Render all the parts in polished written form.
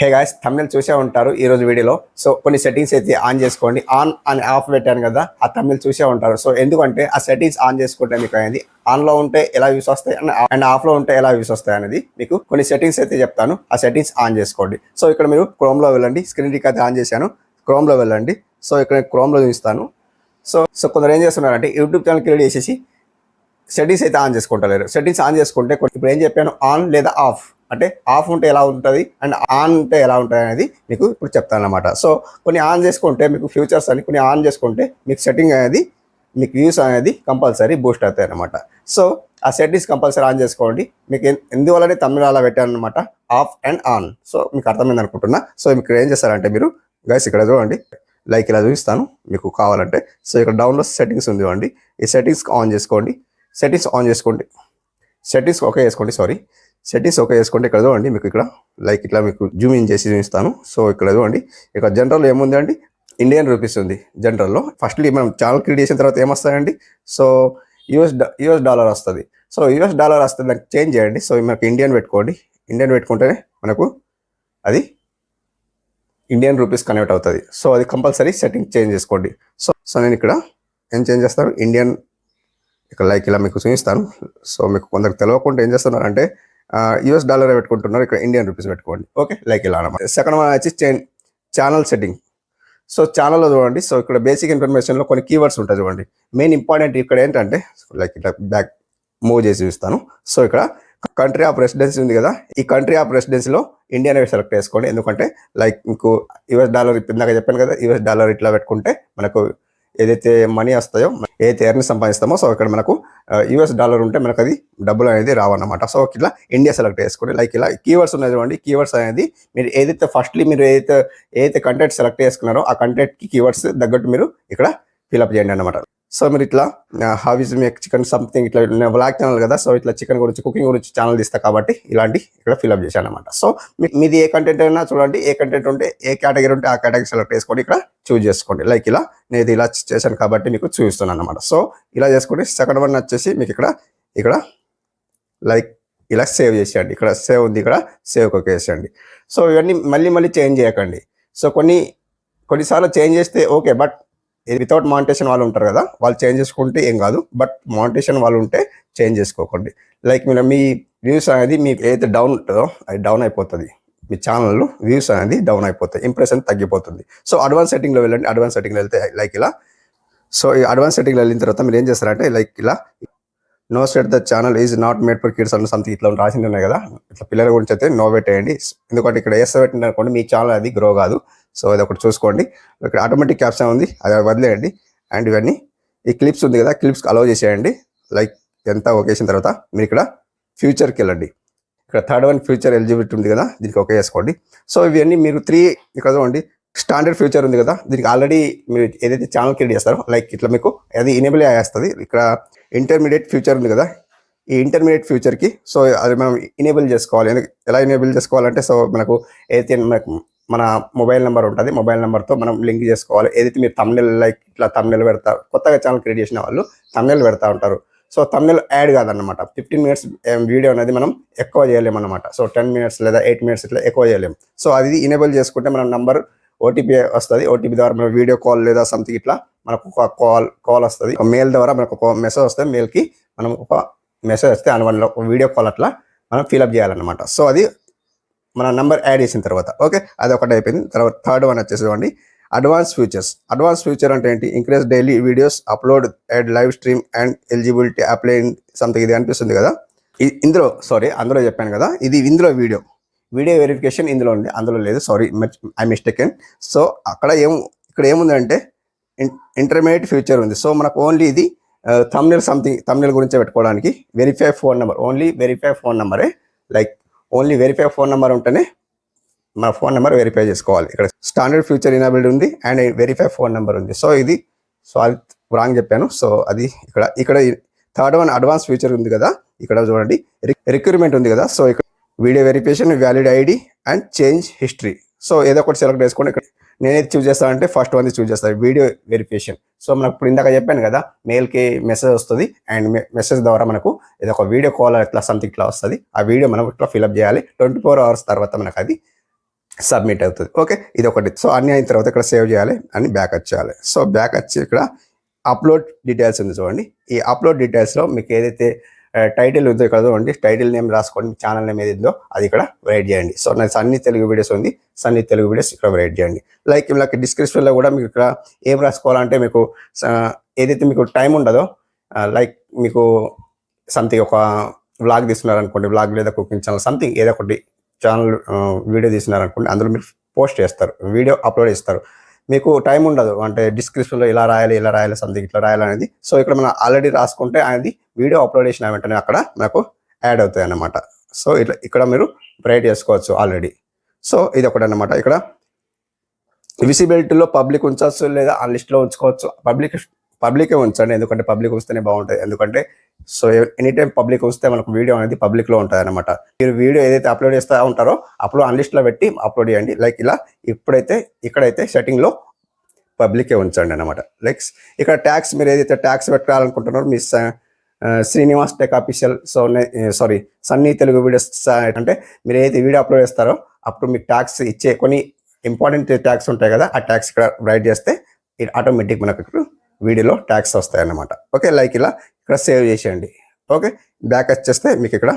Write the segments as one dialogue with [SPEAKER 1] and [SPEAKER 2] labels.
[SPEAKER 1] Hey guys, thumbnail చూసే ఉంటారు ఈ రోజు వీడియోలో. సో కొన్ని సెట్టింగ్స్ అయితే ఆన్ చేసుకోండి. ఆన్ అని ఆఫ్ పెట్టాను కదా, ఆ థంబ్నెయిల్ చూసే ఉంటారు. సో ఎందుకంటే ఆ సెట్టింగ్స్ ఆన్ చేసుకుంటే మీకు అనేది ఆన్లో ఉంటే ఎలా వ్యూస్ వస్తాయి అండ్ ఆఫ్లో ఉంటే ఎలా వ్యూస్ వస్తాయి అనేది మీకు కొన్ని సెట్టింగ్స్ అయితే చెప్తాను. ఆ సెట్టింగ్స్ ఆన్ చేసుకోండి. సో ఇక్కడ మీరు క్రోమ్లో వెళ్ళండి. స్క్రీన్ రికార్డ్ అయితే ఆన్ చేశాను. క్రోమ్లో వెళ్ళండి. సో ఇక్కడ క్రోమ్లో చూపిస్తాను. సో కొందరు ఏం చేస్తున్నారంటే యూట్యూబ్ ఛానల్ క్రియేట్ చేసేసి సెట్టింగ్స్ అయితే ఆన్ చేసుకుంటలేరు. సెట్టింగ్స్ ఆన్ చేసుకుంటే ఇప్పుడు ఏం చెప్పాను, ఆన్ లేదా ఆఫ్ అంటే ఆఫ్ ఉంటే ఎలా ఉంటుంది అండ్ ఆన్ ఉంటే ఎలా ఉంటుంది అనేది మీకు ఇప్పుడు చెప్తాను అనమాట. సో కొన్ని ఆన్ చేసుకుంటే మీకు ఫ్యూచర్స్ అని, కొన్ని ఆన్ చేసుకుంటే మీకు సెట్టింగ్ అనేది మీకు వ్యూస్ అనేది కంపల్సరీ బూస్ట్ అవుతాయి అనమాట. సో ఆ సెట్టింగ్స్ కంపల్సరీ ఆన్ చేసుకోండి. మీకు ఎందువల్లనే తమిళ అలా పెట్టాను అనమాట, ఆఫ్ అండ్ ఆన్. సో మీకు అర్థమైంది అనుకుంటున్నా. సో మీకు ఏం చేస్తారంటే మీరు గైస్ ఇక్కడ చూడండి, లైక్ ఇలా చూపిస్తాను మీకు కావాలంటే. సో ఇక్కడ డౌన్లో సెట్టింగ్స్ ఉంది చూడండి, ఈ సెట్టింగ్స్ ఆన్ చేసుకోండి. సెట్టింగ్స్ ఆన్ చేసుకోండి. సెట్టింగ్స్ ఓకే చేసుకోండి. సెట్టింగ్స్ ఓకే చేసుకోండి. ఇక్కడ చూడండి మీకు ఇక్కడ లైక్ ఇట్లా మీకు జూమ్ ఇన్ చేసి చూపిస్తాను. సో ఇక్కడ చూడండి, ఇక్కడ జనరల్ ఏముంది అండి, ఇండియన్ రూపీస్ ఉంది జనరల్లో. ఫస్ట్లీ మనం ఛానల్ క్రియేట్ చేసిన తర్వాత ఏమొస్తాయండి, సో యూఎస్ డాలర్ వస్తుంది. సో యూఎస్ డాలర్ వస్తుంది, దానికి చేంజ్ చేయండి. సో మనకు ఇండియన్ పెట్టుకోండి. ఇండియన్ పెట్టుకుంటేనే మనకు అది ఇండియన్ రూపీస్ కన్వర్ట్ అవుతుంది. సో అది కంపల్సరీ సెట్టింగ్ చేంజ్ చేసుకోండి. సో నేను ఇక్కడ ఏం చేంజ్ చేస్తాను, ఇండియన్ ఇక్కడ లైక్ ఇలా మీకు చూపిస్తాను. సో మీకు కొందరికి తెలియకుండా ఏం చేస్తున్నారు అంటే యూఎస్ డాలర్ పెట్టుకుంటున్నారు, ఇక్కడ ఇండియన్ రూపీస్ పెట్టుకోండి. ఓకే, లైక్ ఇలా అనమాట. సెకండ్ వన్ వచ్చి ఛానల్ సెట్టింగ్. సో ఛానల్లో చూడండి, సో ఇక్కడ బేసిక్ ఇన్ఫర్మేషన్లో కొన్ని కీవర్డ్స్ ఉంటాయి చూడండి. మెయిన్ ఇంపార్టెంట్ ఇక్కడ ఏంటంటే లైక్ ఇట్లా బ్యాక్ మూవ్ చేసి చూస్తాను. సో ఇక్కడ కంట్రీ ఆఫ్ రెసిడెన్సీ ఉంది కదా, ఈ కంట్రీ ఆఫ్ రెసిడెన్సీలో ఇండియా అనేది సెలెక్ట్ చేసుకోండి. ఎందుకంటే లైక్ మీకు యూఎస్ డాలర్ ఇందాక చెప్పాను కదా, యూఎస్ డాలర్ ఇట్లా పెట్టుకుంటే మనకు ఏదైతే మనీ వస్తాయో, ఏదైతే ఎర్న్ సంపాదిస్తామో, సో ఇక్కడ మనకు యూఎస్ డాలర్ ఉంటే మనకు అది డబ్బులు అనేది రావన్నమాట. సో ఇట్లా ఇండియా సెలెక్ట్ చేసుకోండి. లైక్ ఇలా కీవర్డ్స్ ఉన్నాయి చూడండి. కీవర్డ్స్ అనేది మీరు ఏదైతే ఫస్ట్లీ మీరు ఏదైతే కంటెంట్ సెలెక్ట్ చేసుకున్నారో ఆ కంటెంట్కి కీవర్డ్స్ తగ్గట్టు మీరు ఇక్కడ ఫిల్అప్ చేయండి అనమాట. సో మీరు ఇట్లా హాబీస్ మేక్ చికెన్ సంథింగ్ ఇట్లా బ్లాగ్ ఛానల్ కదా, సో ఇట్లా చికెన్ గురించి కుకింగ్ గురించి ఛానల్ తీస్తా కాబట్టి ఇలాంటి ఇక్కడ ఫిల్అప్ చేశాను అనమాట. సో మీది ఏ కంటెంట్ అయినా చూడండి, ఏ కంటెంట్ ఉంటే ఏ కేటగిరీ ఉంటే ఆ కేటగిరీ సెలెక్ట్ చేసుకోండి, ఇక్కడ చూజ్ చేసుకోండి. లైక్ ఇలా నేను ఇలా చేశాను కాబట్టి మీకు చూపిస్తున్నాను అనమాట. సో ఇలా చేసుకోండి. సెకండ్ వన్ వచ్చేసి మీకు ఇక్కడ లైక్ ఇలా సేవ్ చేసేయండి. ఇక్కడ సేవ్ ఉంది, ఇక్కడ సేవ్ కొట్టేసేయండి. సో ఇవన్నీ మళ్ళీ చేంజ్ చేయకండి. సో కొన్నిసార్లు చేంజ్ చేస్తే ఓకే, బట్ వితౌట్ మానిటేషన్ వాళ్ళు ఉంటారు కదా, వాళ్ళు చేంజ్ చేసుకుంటే ఏం కాదు. బట్ మానిటేషన్ వాళ్ళు ఉంటే చేంజ్ చేసుకోకండి. లైక్ మీ వ్యూస్ అనేది మీకు ఏదైతే డౌన్ ఉంటుందో అది డౌన్ అయిపోతుంది. మీ ఛానల్లో వ్యూస్ అనేది డౌన్ అయిపోతాయి, ఇంప్రెషన్ తగ్గిపోతుంది. సో అడ్వాన్స్ సెట్టింగ్లో వెళ్ళండి. అడ్వాన్స్ సెట్టింగ్లో వెళ్తే లైక్ ఇలా. సో ఈ అడ్వాన్స్ సెట్టింగ్లో వెళ్ళిన తర్వాత మీరు ఏం చేస్తారంటే లైక్ ఇలా no set the channel is not made for kids అన్న సంథింగ్ ఇట్లా రాసింది ఉన్నాయి కదా, ఇట్లా పిల్లల గురించి అయితే నో పెట్టేయండి. ఎందుకంటే ఇక్కడ పెట్టింది అనుకోండి మీ ఛానల్ అది గ్రో కాదు. సో అది ఒకటి చూసుకోండి. ఇక్కడ ఆటోమేటిక్ క్యాప్షన్ ఉంది, అది వదిలేయండి. అండ్ ఇవన్నీ ఈ క్లిప్స్ ఉంది కదా, క్లిప్స్కి అలౌ చేసేయండి. లైక్ ఎంత ఓకే చేసిన తర్వాత మీరు ఇక్కడ ఫ్యూచర్కి వెళ్ళండి. ఇక్కడ థర్డ్ వన్ ఫ్యూచర్ ఎలిజిబిలిటీ ఉంది కదా, దీనికి ఓకే చేసుకోండి. సో ఇవన్నీ మీరు ఇక్కడ చూడండి, స్టాండర్డ్ ఫ్యూచర్ ఉంది కదా, దీనికి ఆల్రెడీ మీరు ఏదైతే ఛానల్ క్రియేట్ చేస్తారో లైక్ ఇట్లా మీకు అది ఎనేబుల్ అయ్యేస్తుంది. ఇక్కడ ఇంటర్మీడియట్ ఫ్యూచర్ ఉంది కదా, ఈ ఇంటర్మీడియట్ ఫ్యూచర్కి సో అది మనం ఎనేబుల్ చేసుకోవాలి. ఎలా ఎనేబుల్ చేసుకోవాలంటే సో మనకు ఏదైతే మన మొబైల్ నెంబర్ ఉంటుంది, మొబైల్ నెంబర్తో మనం లింక్ చేసుకోవాలి. ఏదైతే మీరు తమ్నెల్ లైక్ ఇట్లా తమ్నెల్ పెడతారు, కొత్తగా ఛానల్ క్రియేట్ చేసిన వాళ్ళు తమ్నెల్ పెడతా ఉంటారు. సో తమ్నెల్ యాడ్ కాదన్నమాట. 15 minutes వీడియో అనేది మనం ఎక్కువ చేయలేమన్నమాట. సో 10 minutes లేదా 8 minutes ఇట్లా ఎక్కువ చేయలేము. సో అది ఎనేబుల్ చేసుకుంటే మన నంబర్ ఓటీపీ వస్తుంది. ఓటీపీ ద్వారా మన వీడియో కాల్ లేదా సంథింగ్ ఇట్లా మనకు ఒక కాల్ వస్తుంది. మెయిల్ ద్వారా మనకు ఒక మెసేజ్ వస్తుంది. మెయిల్కి మనం ఒక మెసేజ్ వస్తే అనువన్లో ఒక వీడియో కాల్ అట్లా మనం ఫిల్అప్ చేయాలన్నమాట. సో అది మన నెంబర్ యాడ్ చేసిన తర్వాత ఓకే, అది ఒకటి అయిపోయింది. తర్వాత థర్డ్ వన్ వచ్చేసి అడ్వాన్స్ ఫీచర్స్. అడ్వాన్స్ ఫీచర్ అంటే ఏంటి, increase daily videos upload add live stream and eligibility apply something ఇది అనిపిస్తుంది కదా. అందులో చెప్పాను కదా, ఇది ఇందులో వీడియో వెరిఫికేషన్ ఇందులో ఉంది, అందులో లేదు. Sorry, I mistaken. సో ఇక్కడ ఏముందంటే ఇంటర్మీడియట్ ఫ్యూచర్ ఉంది. సో మనకు ఓన్లీ ఇది థంబ్నెయిల్ గురించే పెట్టుకోవడానికి verify phone number, only verify phone నెంబరే. Like only verify phone number ఉంటేనే మన ఫోన్ నెంబర్ వెరిఫై చేసుకోవాలి. ఇక్కడ స్టాండర్డ్ ఫ్యూచర్ ఎనేబుల్డ్ ఉంది అండ్ వెరిఫై ఫోన్ నెంబర్ ఉంది. సో అది రాంగ్ చెప్పాను. సో అది ఇక్కడ థర్డ్ వన్ అడ్వాన్స్ ఫ్యూచర్ ఉంది కదా, ఇక్కడ చూడండి రిక్రూట్మెంట్ ఉంది కదా. సో ఇక్కడ video verification, valid ID and change history. So ఏదో ఒకటి సెలెక్ట్ చేసుకోండి. ఇక్కడ నేనేది చూస్ చేస్తానంటే ఫస్ట్ వన్ చూస్ చేస్తాను, వీడియో వెరిఫికేషన్. సో మనకు ఇప్పుడు ఇందాక చెప్పాను కదా, మెయిల్కి మెసేజ్ వస్తుంది అండ్ మెసేజ్ ద్వారా మనకు ఏదో ఒక వీడియో కాల్ ఇట్లా సంథింగ్ ఇట్లా వస్తుంది. ఆ వీడియో మనం ఇట్లా ఫిల్అప్ చేయాలి. 24 hours తర్వాత మనకు అది సబ్మిట్ అవుతుంది. ఓకే, ఇది ఒకటి. సో అన్నీ అయిన తర్వాత ఇక్కడ సేవ్ చేయాలి అని బ్యాక్ వచ్చేయాలి. సో బ్యాక్ వచ్చి ఇక్కడ అప్లోడ్ డీటెయిల్స్ ఉంది చూడండి. ఈ అప్లోడ్ డీటెయిల్స్లో మీకు ఏదైతే టైటిల్ ఉందో ఇక్కడ చూడండి, టైటిల్ నేమ్ రాసుకోండి, ఛానల్ నేమ్ ఏది ఉందో అది ఇక్కడ రైట్ చేయండి. సో నాకు సన్నీ తెలుగు వీడియోస్ ఉంది, సన్నీ తెలుగు వీడియోస్ ఇక్కడ రైట్ చేయండి. లైక్ ఇలా డిస్క్రిప్షన్లో కూడా మీకు ఇక్కడ ఏం రాసుకోవాలంటే మీకు ఏదైతే మీకు టైం ఉండదో, లైక్ మీకు సంథింగ్ ఒక వ్లాగ్ తీస్తున్నారు అనుకోండి, వ్లాగ్ లేదా కుకింగ్ ఛానల్ సంథింగ్ ఏదో ఒకటి ఛానల్ వీడియో తీసినారు అనుకోండి, అందులో మీరు పోస్ట్ చేస్తారు, వీడియో అప్లోడ్ చేస్తారు. మీకు టైం ఉండదు అంటే డిస్క్రిప్షన్లో ఇలా రాయాలి సంథింగ్ ఇట్లా రాయాలి అనేది. సో ఇక్కడ మనం ఆల్రెడీ రాసుకుంటే అనేది వీడియో అప్లోడ్ చేసిన వెంటనే అక్కడ మనకు యాడ్ అవుతాయి అన్నమాట. సో ఇట్లా ఇక్కడ మీరు రైట్ చేసుకోవచ్చు ఆల్రెడీ. సో ఇది ఒకటి అన్నమాట. ఇక్కడ విజిబిలిటీలో పబ్లిక్ ఉంచవచ్చు లేదా ఆ లిస్ట్లో ఉంచుకోవచ్చు. పబ్లికే ఉంచండి, ఎందుకంటే పబ్లిక్ వస్తేనే బాగుంటుంది. ఎందుకంటే సో ఎనీ టైం పబ్లిక్ వస్తే మనకు వీడియో అనేది పబ్లిక్లో ఉంటుంది అనమాట. మీరు వీడియో ఏదైతే అప్లోడ్ చేస్తూ ఉంటారో అప్పుడు అన్లిస్ట్లో పెట్టి అప్లోడ్ చేయండి. లైక్ ఇలా ఇక్కడైతే సెట్టింగ్లో పబ్లికే ఉంచండి అనమాట. లైక్ ఇక్కడ ట్యాక్స్ మీరు ఏదైతే ట్యాక్స్ పెట్టాలనుకుంటున్నారో మీ Srinivas tech official Sunny Telugu videos అంటే మీరు ఏదైతే వీడియో అప్లోడ్ చేస్తారో అప్పుడు మీకు ట్యాక్స్ ఇచ్చే కొన్ని ఇంపార్టెంట్ ట్యాక్స్ ఉంటాయి కదా, ఆ ట్యాక్స్ ఇక్కడ రైట్ చేస్తే ఇది ఆటోమేటిక్ మనకు వీడియోలో ట్యాక్స్ వస్తాయి అన్నమాట. ఓకే, లైక్ ఇలా ఇక్కడ సేవ్ చేసేయండి. ఓకే, బ్యాక్ వచ్చేస్తే మీకు ఇక్కడ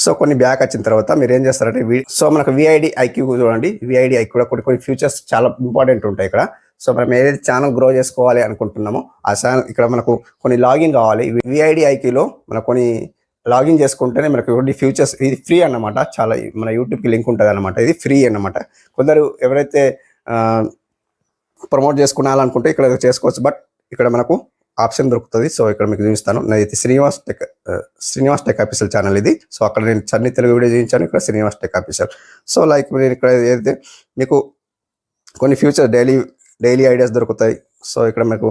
[SPEAKER 1] సో కొన్ని బ్యాక్ వచ్చిన తర్వాత మీరు ఏం చేస్తారంటే సో మనకు విఐడి ఐక్యూ చూడండి. విఐడి ఐక్యూ కూడా కొన్ని ఫ్యూచర్స్ చాలా ఇంపార్టెంట్ ఉంటాయి ఇక్కడ. సో మనం ఏదైతే ఛానల్ గ్రో చేసుకోవాలి అనుకుంటున్నామో ఆ ఛానల్ ఇక్కడ మనకు కొన్ని లాగిన్ కావాలి. విఐడి ఐక్యూలో మనకు కొన్ని లాగిన్ చేసుకుంటేనే మనకు కొన్ని ఫ్యూచర్స్, ఇది ఫ్రీ అన్నమాట. చాలా మన యూట్యూబ్కి లింక్ ఉంటుంది అనమాట, ఇది ఫ్రీ అన్నమాట. కొందరు ఎవరైతే ప్రమోట్ చేసుకోవాలనుకుంటే ఇక్కడ చేసుకోవచ్చు, బట్ ఇక్కడ మనకు ఆప్షన్ దొరుకుతుంది. సో ఇక్కడ మీకు చూపిస్తాను. నాది శ్రీనివాస్ టెక్ ఆఫీషియల్ ఛానల్ ఇది. సో అక్కడ నేను సన్నీ తెలుగు వీడియో చూపించాను, ఇక్కడ Srinivas tech official. So like నేను ఇక్కడ ఏదైతే మీకు కొన్ని ఫ్యూచర్ డైలీ ఐడియాస్ దొరుకుతాయి. సో ఇక్కడ మీకు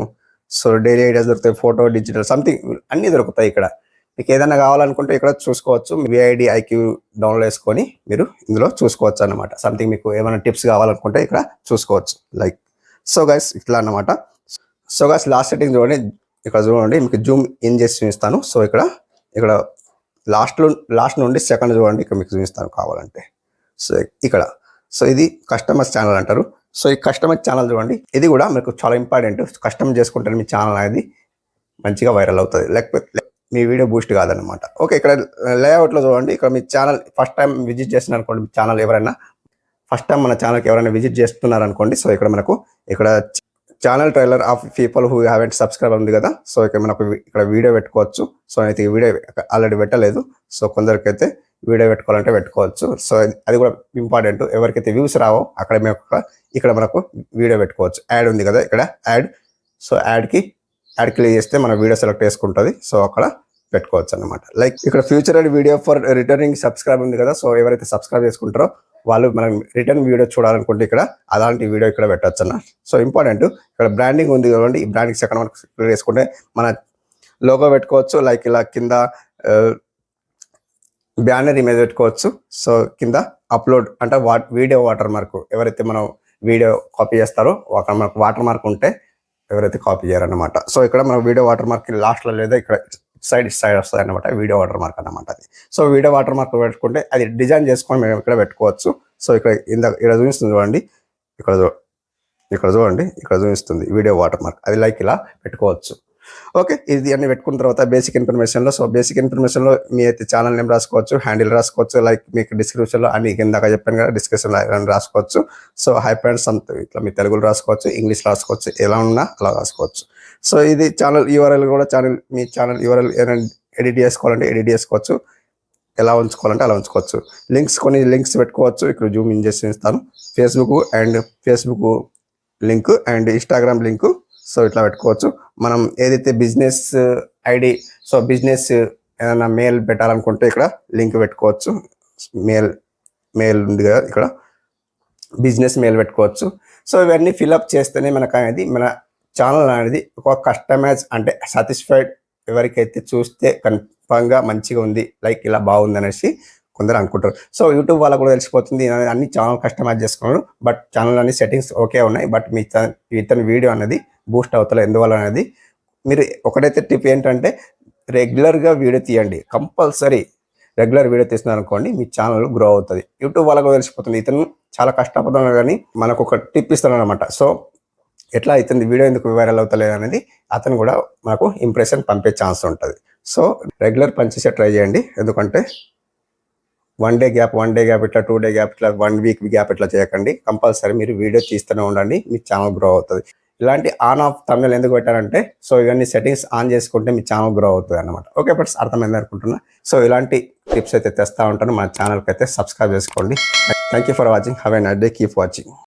[SPEAKER 1] డైలీ ఐడియాస్ దొరుకుతాయి, ఫోటో డిజిటల్ సంథింగ్ అన్నీ దొరుకుతాయి. ఇక్కడ మీకు ఏదైనా కావాలనుకుంటే ఇక్కడ చూసుకోవచ్చు. విఐడి ఐక్యూ డౌన్లోడ్ చేసుకొని మీరు ఇందులో చూసుకోవచ్చు అన్నమాట. సంథింగ్ మీకు ఏమైనా టిప్స్ కావాలనుకుంటే ఇక్కడ చూసుకోవచ్చు. లైక్ సో గైస్ ఇట్లా అన్నమాట. సో గైస్ లాస్ట్ సెట్టింగ్ చూడండి, ఇక్కడ చూడండి మీకు జూమ్ ఇన్ చేసి చూపిస్తాను. సో ఇక్కడ లాస్ట్ నుండి సెకండ్ చూడండి, ఇక్కడ మీకు చూపిస్తాను కావాలంటే. సో ఇక్కడ ఇది కస్టమర్స్ ఛానల్ అంటారు. సో ఈ కస్టమర్ ఛానల్ చూడండి, ఇది కూడా మీకు చాలా ఇంపార్టెంట్. కస్టమర్ చేసుకుంటే మీ ఛానల్ అనేది మంచిగా వైరల్ అవుతుంది, లేకపోతే మీ వీడియో బూస్ట్ కాదనమాట. ఓకే, ఇక్కడ లేఅవుట్లో చూడండి, ఇక్కడ మీ ఛానల్ ఫస్ట్ టైం విజిట్ చేసిన అనుకోండి, మీ ఛానల్ ఎవరైనా ఫస్ట్ టైం మన ఛానల్కి ఎవరైనా విజిట్ చేస్తున్నారు అనుకోండి. సో ఇక్కడ మనకు ఇక్కడ channel trailer of people who haven't subscribe ఉంది కదా. సో ఇక్కడ మనకు ఇక్కడ వీడియో పెట్టుకోవచ్చు. సో అయితే ఈ వీడియో ఆల్రెడీ పెట్టలేదు. సో కొందరికైతే వీడియో పెట్టుకోవాలంటే పెట్టుకోవచ్చు. సో అది కూడా ఇంపార్టెంట్. ఎవరికైతే వ్యూస్ రావో అక్కడ ఇక్కడ మనకు వీడియో పెట్టుకోవచ్చు. యాడ్ ఉంది కదా ఇక్కడ యాడ్. సో యాడ్ క్లిక్ చేస్తే మన వీడియో సెలెక్ట్ చేసుకుంటుంది. సో అక్కడ పెట్టుకోవచ్చు అనమాట. లైక్ ఇక్కడ future and video for returning subscribe ఉంది కదా. సో ఎవరైతే సబ్స్క్రైబ్ చేసుకుంటారో వాళ్ళు మనం రిటర్న్ వీడియో చూడాలనుకుంటే ఇక్కడ అలాంటి వీడియో ఇక్కడ పెట్టచ్చు అన్న. సో ఇంపార్టెంట్ ఇక్కడ బ్రాండింగ్ ఉంది కదండి, ఈ బ్రాండింగ్ సెకండ్ మనకు క్లిక్ చేసుకుంటే మన లోగో పెట్టుకోవచ్చు. లైక్ ఇలా కింద బ్యానర్ ఇమేజ్ పెట్టుకోవచ్చు. సో కింద అప్లోడ్ అంటే వీడియో వాటర్ మార్క్, ఎవరైతే మనం వీడియో కాపీ చేస్తారో మనకు వాటర్ మార్క్ ఉంటే ఎవరైతే కాపీ చేయరన్నమాట. సో ఇక్కడ మన వీడియో వాటర్ మార్క్ లాస్ట్లో లేదా ఇక్కడ సైడ్ వస్తుంది అనమాట, వీడియో వాటర్ మార్క్ అన్నమాట అది. సో వీడియో వాటర్ మార్క్ పెట్టుకుంటే అది డిజైన్ చేసుకొని మేము ఇక్కడ పెట్టుకోవచ్చు. సో ఇక్కడ చూపిస్తుంది చూడండి, ఇక్కడ చూడండి, ఇక్కడ చూపిస్తుంది వీడియో వాటర్ మార్క్, అది లైక్ ఇలా పెట్టుకోవచ్చు. ఓకే, ఇది అన్ని పెట్టుకున్న తర్వాత బేసిక్ ఇన్ఫర్మేషన్లో బేసిక్ ఇన్ఫర్మేషన్లో మీ అయితే ఛానల్ నేమ్ రాసుకోవచ్చు, హ్యాండిల్ రాసుకోవచ్చు. లైక్ మీకు డిస్క్రిప్షన్లో అన్ని కిందాక చెప్పాను కదా, డిస్క్రిప్షన్లో రాసుకోవచ్చు. సో హై ఫ్రెండ్స్ అంత ఇట్లా మీ తెలుగులో రాసుకోవచ్చు, ఇంగ్లీష్ రాసుకోవచ్చు, ఎలా ఉన్నా అలా రాసుకోవచ్చు. సో ఇది ఛానల్ యూఆర్ఎల్ కూడా మీ ఛానల్ యూఆర్ఎల్ ఏదైనా ఎడిట్ చేసుకోవాలంటే ఎడిట్ చేసుకోవచ్చు, ఎలా ఉంచుకోవాలంటే అలా ఉంచుకోవచ్చు. కొన్ని లింక్స్ పెట్టుకోవచ్చు. ఇక్కడ జూమ్ ఇన్ చేసి ఇస్తాను. Facebook link and Instagram link. So ఇట్లా పెట్టుకోవచ్చు. మనం ఏదైతే బిజినెస్ ఐడి, సో బిజినెస్ ఏదైనా మెయిల్ పెట్టాలనుకుంటే ఇక్కడ లింక్ పెట్టుకోవచ్చు. మెయిల్ ఉంది కదా, ఇక్కడ బిజినెస్ మెయిల్ పెట్టుకోవచ్చు. సో ఇవన్నీ ఫిల్అప్ చేస్తేనే మనకు అనేది మన ఛానల్ అనేది ఒక కస్టమైజ్ అంటే సాటిస్ఫైడ్, ఎవరికైతే చూస్తే కన్ఫర్మ్గా మంచిగా ఉంది, లైక్ ఇలా బాగుంది అనేసి కొందరు అనుకుంటారు. సో యూట్యూబ్ వాళ్ళకు కూడా తెలిసిపోతుంది అన్ని ఛానల్ కస్టమైజ్ చేసుకున్నారు, బట్ ఛానల్ అన్ని సెట్టింగ్స్ ఓకే ఉన్నాయి, బట్ మీ ఇతని వీడియో అనేది బూస్ట్ అవుతలే ఎందువల్ల అనేది. మీరు ఒకటైతే టిప్ ఏంటంటే రెగ్యులర్గా వీడియో తీయండి, కంపల్సరీ రెగ్యులర్ వీడియో తీస్తున్నారు అనుకోండి, మీ ఛానల్ గ్రో అవుతుంది. యూట్యూబ్ వాళ్ళకు తెలిసిపోతుంది ఇతను చాలా కష్టపడుతున్నాడు కానీ మనకు ఒక టిప్ ఇస్తాడు అనమాట. సో ఎట్లా అవుతుంది వీడియో ఎందుకు వైరల్ అవుతలేదు అనేది అతను కూడా మనకు ఇంప్రెషన్ పంపే ఛాన్స్ ఉంటుంది. సో రెగ్యులర్ పనిచేసే ట్రై చేయండి. ఎందుకంటే 1 డే గ్యాప్ ఇట్లా 2 డే గ్యాప్ ఇట్లా 1 వీక్ గ్యాప్ ఇట్లా చేయకండి. కంపల్సరీ మీరు వీడియో తీస్తూనే ఉండండి, మీ ఛానల్ గ్రో అవుతుంది. ఇలాంటి ఆన్ ఆఫ్ థంబ్నెయిల్ ఎందుకు పెట్టారంటే సో ఇవన్నీ సెట్టింగ్స్ ఆన్ చేసుకుంటే మీ ఛానల్ గ్రో అవుతుంది అనమాట. ఓకే ఫ్రెండ్స్, అర్థమైంది అనుకుంటున్నా. సో ఇలాంటి టిప్స్ అయితే తెస్తూ ఉంటాను. మన ఛానల్కి అయితే సబ్స్క్రైబ్ చేసుకోండి. Thank you for watching. Have a nice day. Keep watching.